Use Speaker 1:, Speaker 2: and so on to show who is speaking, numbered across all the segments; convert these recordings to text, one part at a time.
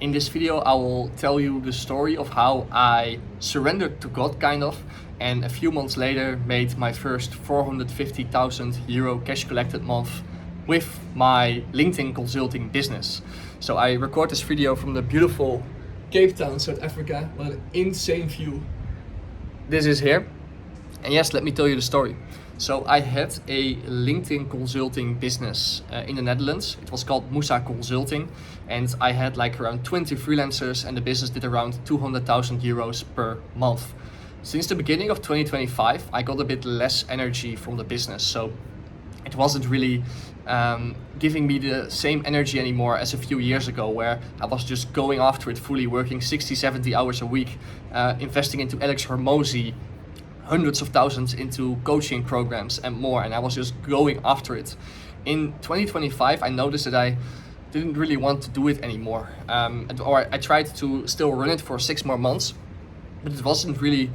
Speaker 1: In this video, I will tell you the story of how I surrendered to God, kind of, and a few months later made my first 450,000 euro cash collected month with my LinkedIn consulting business. So I record this video from the beautiful Cape Town, South Africa. What an insane view this is here. And yes, let me tell you the story. So I had a LinkedIn consulting business in the Netherlands. It was called Musa Consulting, and I had like around 20 freelancers, and the business did around 200,000 euros per month. Since the beginning of 2025, I got a bit less energy from the business. So it wasn't really giving me the same energy anymore as a few years ago, where I was just going after it fully, working 60, 70 hours a week, investing into Alex Hormozi, hundreds of thousands into coaching programs and more, and I was just going after it. In 2025, I noticed that I didn't really want to do it anymore, or I tried to still run it for 6 more months, but it wasn't really.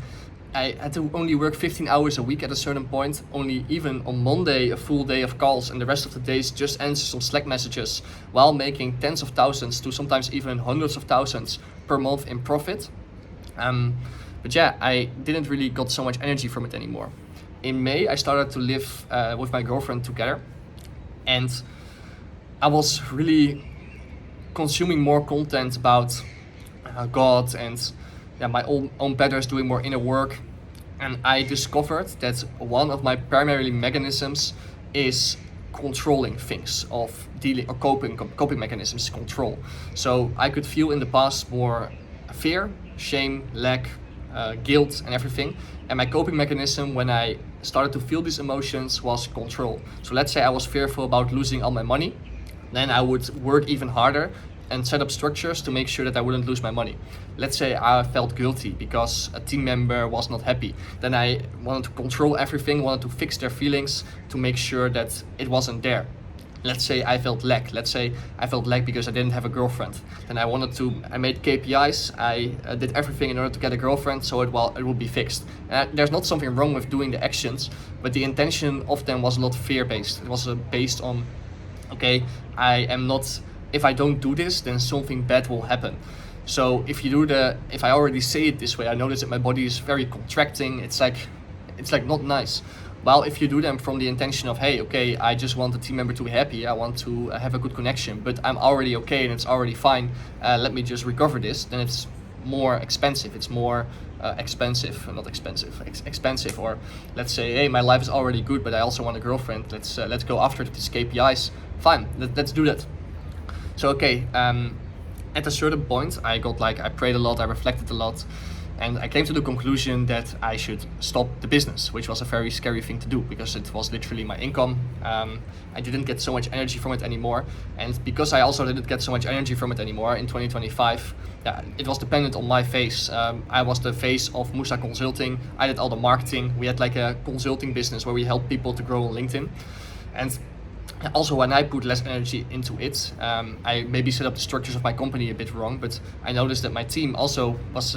Speaker 1: I had to only work 15 hours a week at a certain point, only even on Monday a full day of calls, and the rest of the days just answer some Slack messages, while making tens of thousands to sometimes even hundreds of thousands per month in profit. But yeah, I didn't really got so much energy from it anymore. In May, I started to live with my girlfriend together, and I was really consuming more content about God and my own patterns, doing more inner work. And I discovered that one of my primary mechanisms is controlling things, of dealing or coping mechanisms is control. So I could feel in the past more fear, shame, lack, guilt and everything, and my coping mechanism when I started to feel these emotions was control. So let's say I was fearful about losing all my money, then I would work even harder and set up structures to make sure that I wouldn't lose my money. Let's say I felt guilty because a team member was not happy, then I wanted to control everything, wanted to fix their feelings to make sure that it wasn't there. Let's say I felt lack. Let's say I felt lack because I didn't have a girlfriend. Then I made KPIs. I did everything in order to get a girlfriend, so it would be fixed. There's not something wrong with doing the actions, but the intention of them was not fear-based. It was based on, okay, if I don't do this, then something bad will happen. So if I already say it this way, I notice that my body is very contracting. It's like not nice. Well, if you do them from the intention of, hey, okay, I just want the team member to be happy, I want to have a good connection, but I'm already okay and it's already fine, let me just recover this, then it's more expensive. It's more expensive, or let's say, hey, my life is already good, but I also want a girlfriend, let's go after these KPIs, fine, let's do that. So, okay, at a certain point, I prayed a lot, I reflected a lot, and I came to the conclusion that I should stop the business, which was a very scary thing to do because it was literally my income. I didn't get so much energy from it anymore. And because I also didn't get so much energy from it anymore in 2025, it was dependent on my face. I was the face of Musa Consulting. I did all the marketing. We had like a consulting business where we helped people to grow on LinkedIn. And also, when I put less energy into it, I maybe set up the structures of my company a bit wrong, but I noticed that my team also was,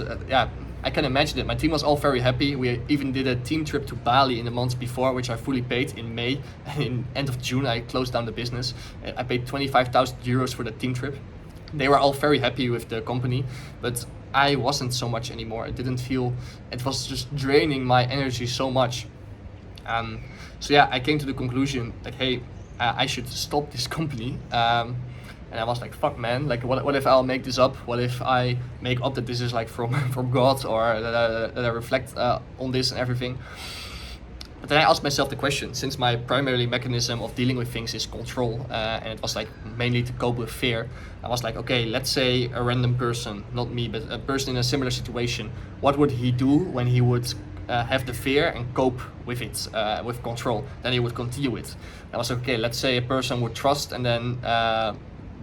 Speaker 1: I can imagine it. My team was all very happy. We even did a team trip to Bali in the months before, which I fully paid in May. In end of June, I closed down the business. I paid 25,000 euros for the team trip. They were all very happy with the company, but I wasn't so much anymore. It was just draining my energy so much. So yeah, I came to the conclusion that, hey, I should stop this company. And I was like, fuck, man, like what if I'll make this up? What if I make up that this is like from God, or that I reflect on this and everything? But then I asked myself the question, since my primary mechanism of dealing with things is control, and it was like mainly to cope with fear, I was like, okay, let's say a random person, not me, but a person in a similar situation, what would he do when he would have the fear and cope with it, with control? Then he would continue it. I was like, okay, let's say a person would trust and then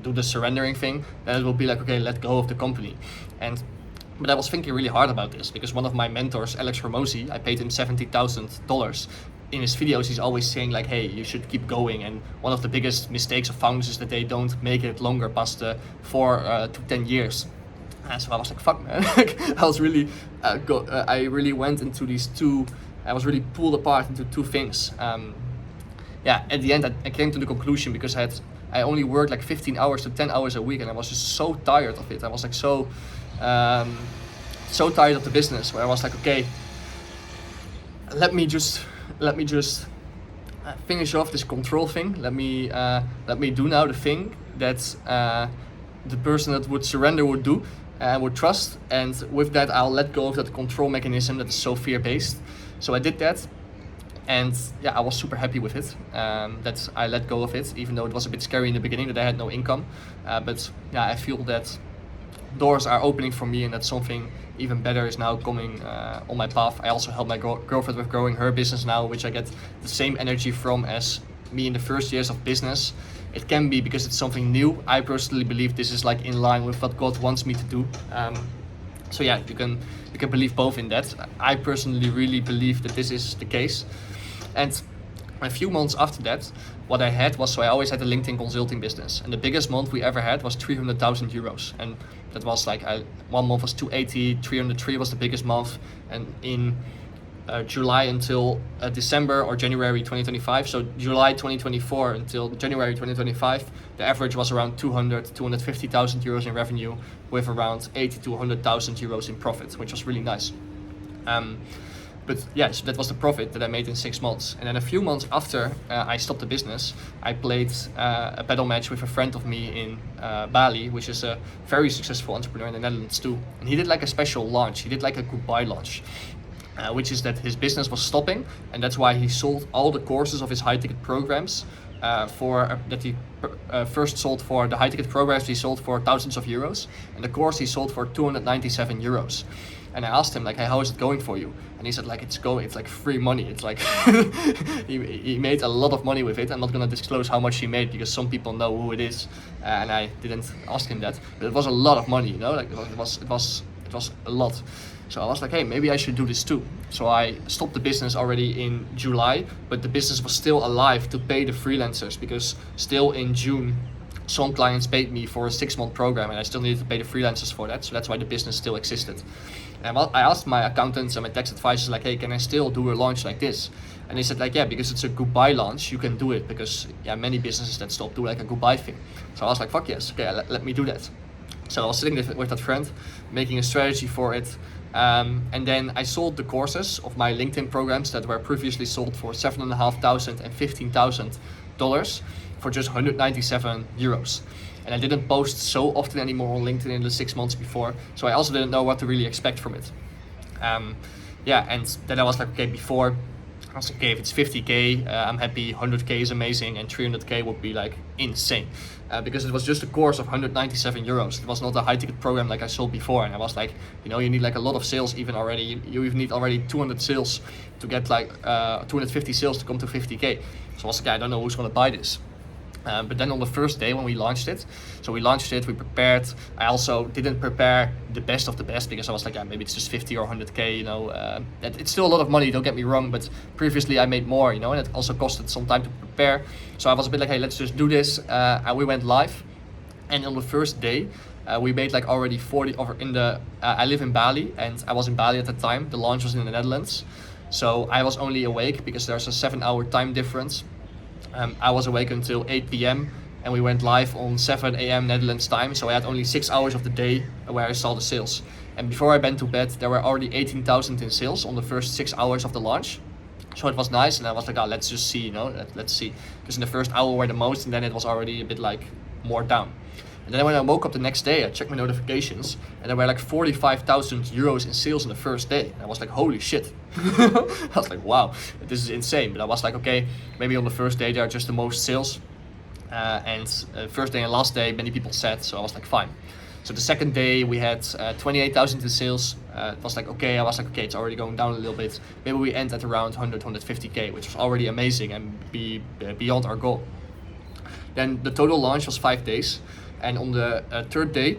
Speaker 1: do the surrendering thing, then it will be like, okay, let go of the company. But I was thinking really hard about this because one of my mentors, Alex Hormozi, I paid him $70,000. In his videos, he's always saying like, hey, you should keep going. And one of the biggest mistakes of founders is that they don't make it longer past 4 to 10 years. And so I was like, fuck, man. I really went into these two, I was really pulled apart into two things. At the end, I came to the conclusion because I had I only worked like 15 hours to 10 hours a week, and I was just so tired of it. I was like so tired of the business, where I was like, okay, let me just finish off this control thing. Let me do now the thing that the person that would surrender would do, would trust, and with that I'll let go of that control mechanism that is so fear-based. So I did that, and yeah, I was super happy with it, that I let go of it, even though it was a bit scary in the beginning that I had no income, but yeah, I feel that doors are opening for me, and that something even better is now coming on my path. I also help my girlfriend with growing her business now, which I get the same energy from as me in the first years of business. It can be because it's something new. I personally believe this is like in line with what God wants me to do. So yeah, you can believe both in that. I personally really believe that this is the case. And a few months after that, what I had was, so I always had a LinkedIn consulting business, and the biggest month we ever had was 300,000 euros. And that was like, one month was 280, 303 was the biggest month. And in July until December or January 2025, so July 2024 until January 2025, the average was around 250,000 euros in revenue, with around 80 to 100,000 euros in profit, which was really nice. But yeah, so that was the profit that I made in 6 months. And then a few months after I stopped the business, I played a paddle match with a friend of me in Bali, which is a very successful entrepreneur in the Netherlands too. And he did like a special launch. He did like a goodbye launch, which is that his business was stopping, and that's why he sold all the courses of his high ticket programs that he first sold for the high ticket programs. He sold for thousands of euros, and the course he sold for 297 euros. And I asked him like, hey, how is it going for you? And he said like, it's like free money. It's like he made a lot of money with it. I'm not gonna disclose how much he made because some people know who it is, and I didn't ask him that. But it was a lot of money, you know, like it was a lot. So I was like, hey, maybe I should do this too. So I stopped the business already in July, but the business was still alive to pay the freelancers, because still in June, some clients paid me for a 6-month program, and I still needed to pay the freelancers for that. So that's why the business still existed. And I asked my accountants and my tax advisors like, hey, can I still do a launch like this? And they said like, yeah, because it's a goodbye launch, you can do it, because yeah, many businesses that stop do like a goodbye thing. So I was like, fuck yes, okay, let me do that. So I was sitting with that friend, making a strategy for it. And then I sold the courses of my LinkedIn programs that were previously sold for $7,500 and $15,000 for just 197 euros. And I didn't post so often anymore on LinkedIn in the 6 months before, so I also didn't know what to really expect from it. Yeah, and then I was like, okay, before, I was like, okay, if it's 50K, I'm happy, 100K is amazing, and 300K would be like insane. Because it was just a course of 197 euros. It was not a high ticket program like I sold before. And I was like, you know, you need like a lot of sales even already. You even need already 200 sales to get like 250 sales to come to 50K. So I was like, I don't know who's gonna buy this. But then on the first day when we launched it, we prepared. I also didn't prepare the best of the best, because I was like, yeah, maybe it's just 50 or 100K, you know. It's still a lot of money, don't get me wrong, but previously I made more, you know, and it also costed some time to prepare. So I was a bit like, hey, let's just do this. And we went live. And on the first day, we made like already 40 over in the, I live in Bali, and I was in Bali at the time. The launch was in the Netherlands. So I was only awake because there's a 7-hour time difference. I was awake until 8 p.m. and we went live on 7 a.m. Netherlands time, so I had only 6 hours of the day where I saw the sales. And before I went to bed, there were already 18,000 in sales on the first 6 hours of the launch. So it was nice, and I was like, oh, let's just see, you know, let's see. Because in the first hour were the most, and then it was already a bit like more down. And then when I woke up the next day, I checked my notifications, and there were like 45,000 euros in sales in the first day. And I was like, holy shit. I was like, wow, this is insane. But I was like, okay, maybe on the first day there are just the most sales. And first day and last day, many people said, so I was like, fine. So the second day we had 28,000 in sales. It was like, okay, I was like, okay, it's already going down a little bit. Maybe we end at around 100, 150K, which was already amazing and beyond our goal. Then the total launch was 5 days. And on the third day,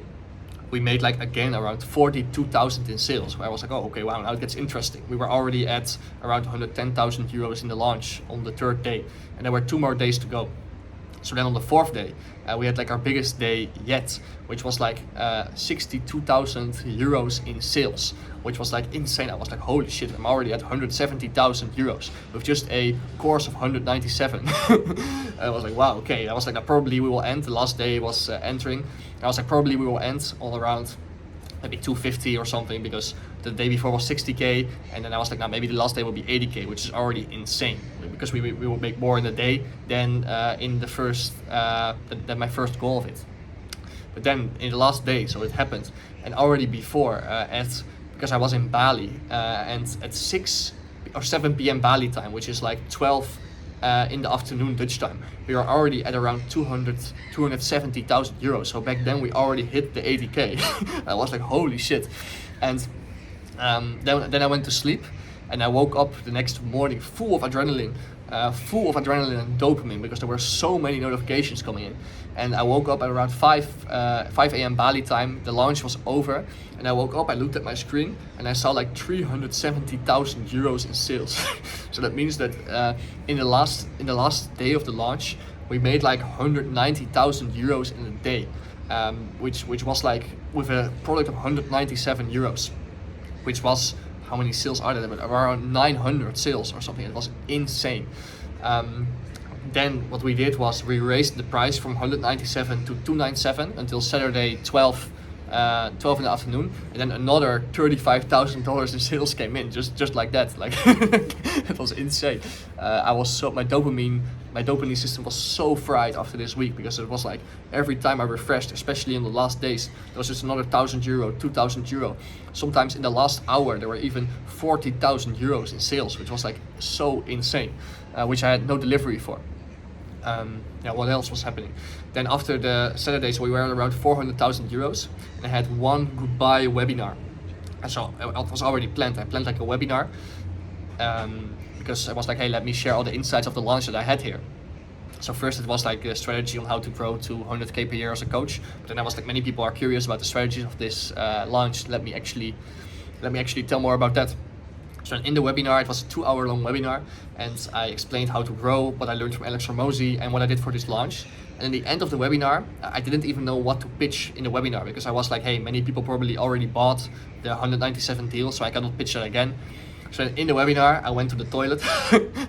Speaker 1: we made like again around 42,000 in sales. Where I was like, oh, okay, wow, now it gets interesting. We were already at around 110,000 euros in the launch on the third day, and there were 2 more days to go. So then on the fourth day, we had like our biggest day yet, which was like 62,000 euros in sales, which was like insane. I was like, holy shit, I'm already at 170,000 euros with just a course of 197. I was like, wow, okay. I was like, now probably we will end. The last day was entering. I was like, probably we will end on around maybe 250 or something, because the day before was 60k, and then I was like, now maybe the last day will be 80k, which is already insane, because we will make more in a day than in the first than my first goal of it. But then in the last day, so it happened, and already before because I was in Bali, and at 6 or 7 p.m. Bali time, which is like 12 in the afternoon Dutch time, we are already at around 270,000 euros. So back then we already hit the 80k. I was like, holy shit. And then I went to sleep, and I woke up the next morning full of adrenaline and dopamine, because there were so many notifications coming in. And I woke up at around 5 a.m. Bali time. The launch was over, and I woke up, I looked at my screen, and I saw like 370,000 euros in sales. So that means that in the last day of the launch, we made like 190,000 euros in a day, which was like with a product of 197 euros, which was, how many sales are there? Around 900 sales or something. It was insane. Then what we did was we raised the price from 197 to 297 until Saturday 12 in the afternoon, and then another $35,000 in sales came in just like that. Like it was insane. My dopamine system was so fried after this week, because it was like every time I refreshed, especially in the last days, there was just another 1,000 euro, 2,000 euro. Sometimes in the last hour there were even 40,000 euros in sales, which was like so insane, which I had no delivery for. What else was happening? Then after the Saturdays, we were at around 400,000 euros, and I had one goodbye webinar. And so it was already planned. I planned like a webinar, because I was like, hey, let me share all the insights of the launch that I had here. So first it was like a strategy on how to grow to 100k per year as a coach. But then I was like, many people are curious about the strategies of this launch. Let me actually tell more about that. So in the webinar, it was a 2-hour-long webinar, and I explained how to grow, what I learned from Alex Hormozi, and what I did for this launch. And in the end of the webinar, I didn't even know what to pitch in the webinar, because I was like, hey, many people probably already bought the 197 deal, so I cannot pitch that again. So in the webinar, I went to the toilet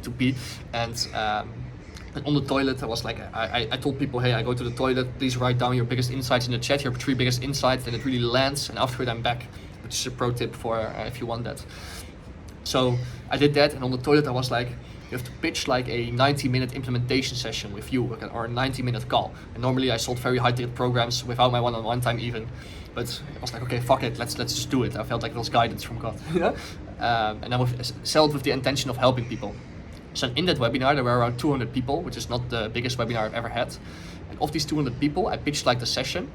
Speaker 1: to pee, and on the toilet, I was like, I told people, hey, I go to the toilet, please write down your biggest insights in the chat, your 3 biggest insights, and it really lands, and after it I'm back, which is a pro tip for if you want that. So I did that, and on the toilet I was like, you have to pitch like a 90-minute implementation session with you, or a 90-minute call. And normally I sold very high-ticket programs without my one-on-one time even, but I was like, okay, fuck it, let's just do it. I felt like it was guidance from God. And I sold with the intention of helping people. So in that webinar there were around 200 people, which is not the biggest webinar I've ever had. And of these 200 people, I pitched like the session,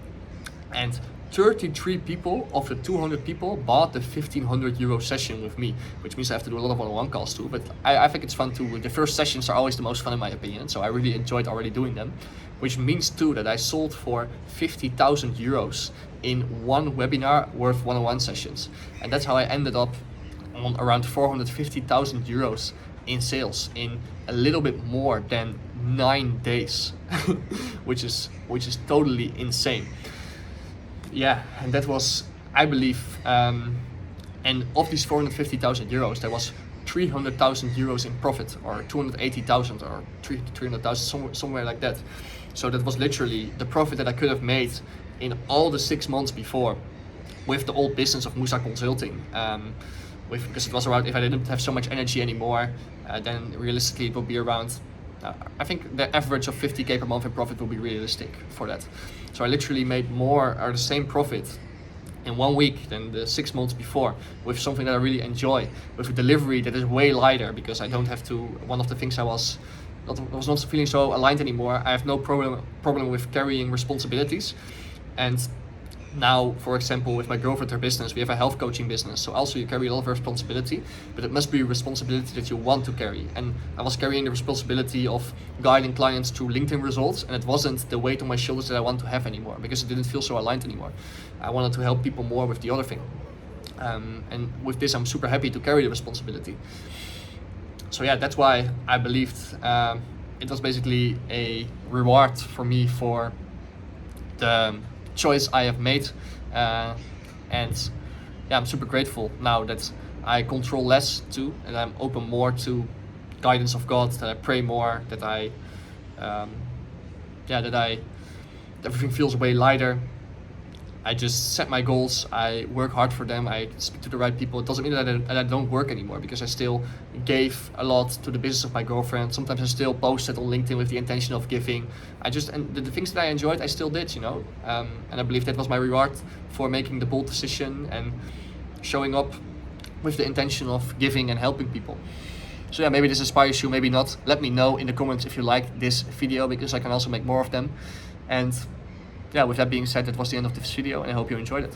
Speaker 1: and 33 people of the 200 people bought the 1,500 euro session with me, which means I have to do a lot of one-on-one calls too, but I think it's fun too. The first sessions are always the most fun in my opinion, so I really enjoyed already doing them, which means too that I sold for 50,000 euros in one webinar worth one-on-one sessions. And that's how I ended up on around 450,000 euros in sales in a little bit more than 9 days, which is totally insane. Yeah, and that was, I believe, and of these 450,000 euros, there was 300,000 euros in profit, or 280,000, or 300,000, somewhere like that. So that was literally the profit that I could have made in all the 6 months before with the old business of Musa Consulting. Because it was around, if I didn't have so much energy anymore, then realistically it would be around, I think the average of 50k per month in profit will be realistic for that. So I literally made more, or the same profit in 1 week than the 6 months before, with something that I really enjoy, with a delivery that is way lighter, because I don't have to, one of the things I was not feeling so aligned anymore. I have no problem with carrying responsibilities. And now, for example, with my girlfriend, her business, we have a health coaching business. So also you carry a lot of responsibility, but it must be a responsibility that you want to carry. And I was carrying the responsibility of guiding clients through LinkedIn results, and it wasn't the weight on my shoulders that I want to have anymore, because it didn't feel so aligned anymore. I wanted to help people more with the other thing. And with this, I'm super happy to carry the responsibility. So yeah, that's why I believed it was basically a reward for me for the choice I have made, and yeah, I'm super grateful now that I control less too, and I'm open more to guidance of God, that I pray more, that everything feels way lighter. I just set my goals, I work hard for them, I speak to the right people. It doesn't mean that I don't work anymore, because I still gave a lot to the business of my girlfriend. Sometimes I still posted on LinkedIn with the intention of giving. And the things that I enjoyed, I still did, and I believe that was my reward for making the bold decision and showing up with the intention of giving and helping people. So yeah, maybe this inspires you, maybe not. Let me know in the comments if you like this video, because I can also make more of them. And yeah, with that being said, that was the end of this video, and I hope you enjoyed it.